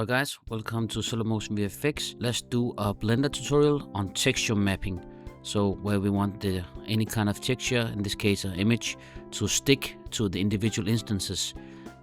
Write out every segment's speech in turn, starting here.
guys, welcome to Solomotion VFX. Let's do a Blender tutorial on texture mapping. So where we want any kind of texture, in this case an image, to stick to the individual instances.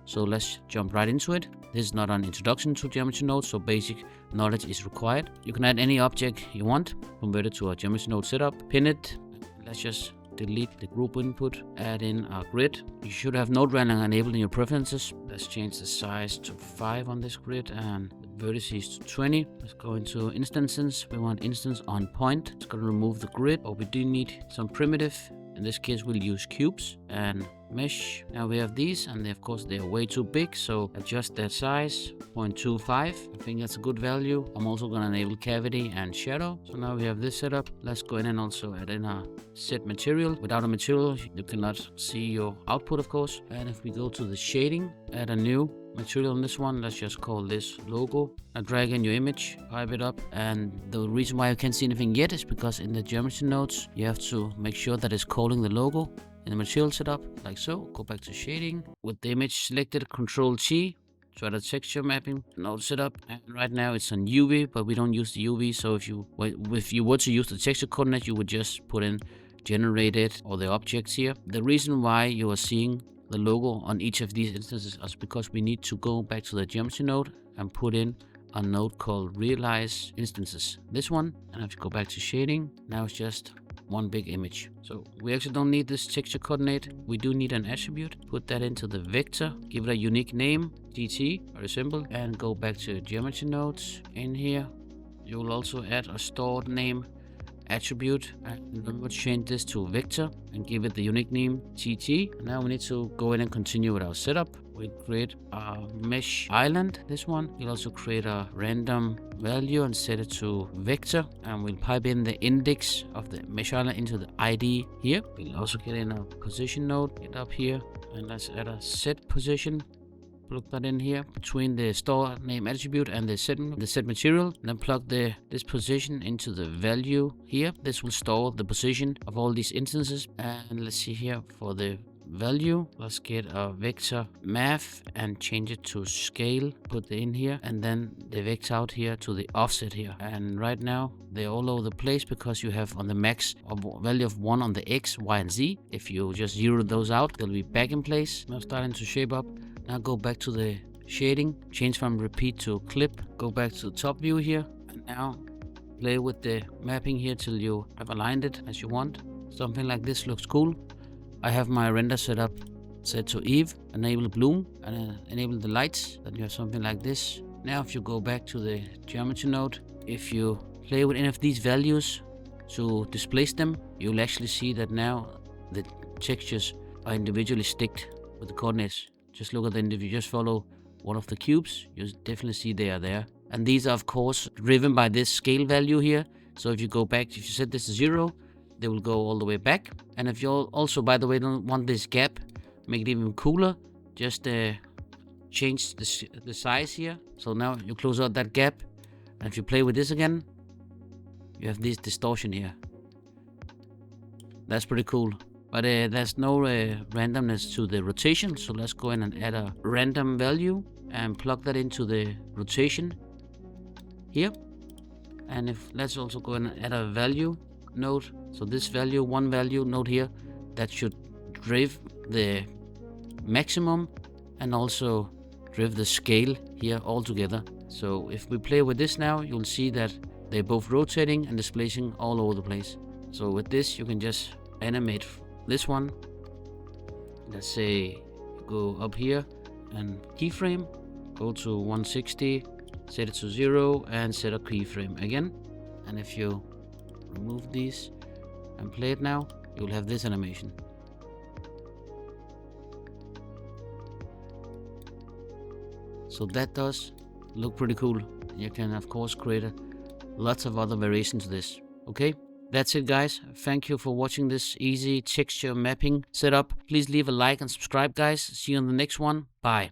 So let's jump right into it. This is not an introduction to Geometry Node, so basic knowledge is required. You can add any object you want, convert it to a Geometry Node setup, pin it. Let's just delete the group input, add in a grid. You should have node rendering enabled in your preferences. Let's change the size to 5 on this grid and the vertices to 20. Let's go into instances. We want instance on point. It's going to remove the grid, but we do need some primitive. In this case, we'll use cubes and mesh. Now we have these, and of course they are way too big, so adjust their size 0.25. I think that's a good value. I'm also going to enable cavity and shadow. So now we have this setup. Let's go in and also add in a set material. Without a material, you cannot see your output, of course. And if we go to the shading, add a new material on this one. Let's just call this logo. Now drag in your image, pipe it up, and the reason why you can't see anything yet is because in the geometry nodes you have to make sure that it's calling the logo in the material setup, like so. Go back to shading. With the image selected, Control T to add a texture mapping node setup. And right now it's on UV, but we don't use the UV. So if you were to use the texture coordinate, you would just put in generated or the objects here. The reason why you are seeing the logo on each of these instances is because we need to go back to the geometry node and put in a node called realize instances. This one, and if you go back to shading, now it's just one big image. So we actually don't need this texture coordinate. We do need an attribute. Put that into the vector, give it a unique name, GT, very simple, and go back to geometry nodes. In here, you will also add a stored name attribute, and remember to change this to vector and give it the unique name TT. Now we need to go in and continue with our setup. We'll create a mesh island, this one. We'll also create a random value and set it to vector, and we'll pipe in the index of the mesh island into the ID here. We'll also get in a position node, get up here, and let's add a set position. Plug that in here between the store name attribute and the set material, and then plug this position into the value here. This will store the position of all these instances. And let's see here for the value, let's get a vector math and change it to scale, put it in here, and then the vector out here to the offset here. And right now they're all over the place because you have on the max a value of 1 on the X, Y, and Z. If you just zero those out, they'll be back in place. Now starting to shape up. Now go back to the shading, change from repeat to clip, go back to the top view here, and now play with the mapping here till you have aligned it as you want. Something like this looks cool. I have my render setup set to Eve, enable bloom, and enable the lights. Then you have something like this. Now if you go back to the geometry node, if you play with any of these values to displace them, you'll actually see that now the textures are individually sticked with the coordinates. Just look at the individual, just follow one of the cubes, you'll definitely see they are there. And these are of course driven by this scale value here. So if you go back, if you set this to 0, they will go all the way back. And if you also, by the way, don't want this gap, make it even cooler, just change the size here. So now you close out that gap, and if you play with this again, you have this distortion here. That's pretty cool. But there's no randomness to the rotation, so let's go in and add a random value and plug that into the rotation here. And let's also go in and add a value node. So this value, one value node here, that should drive the maximum and also drive the scale here all together. So if we play with this now, you'll see that they're both rotating and displacing all over the place. So with this, you can just animate this one. Let's say go up here and keyframe, go to 160, set it to 0, and set a keyframe again. And if you remove these and play it now, you'll have this animation. So that does look pretty cool. You can of course create lots of other variations to this. Okay, that's it guys. Thank you for watching this easy texture mapping setup. Please leave a like and subscribe guys. See you on the next one. Bye.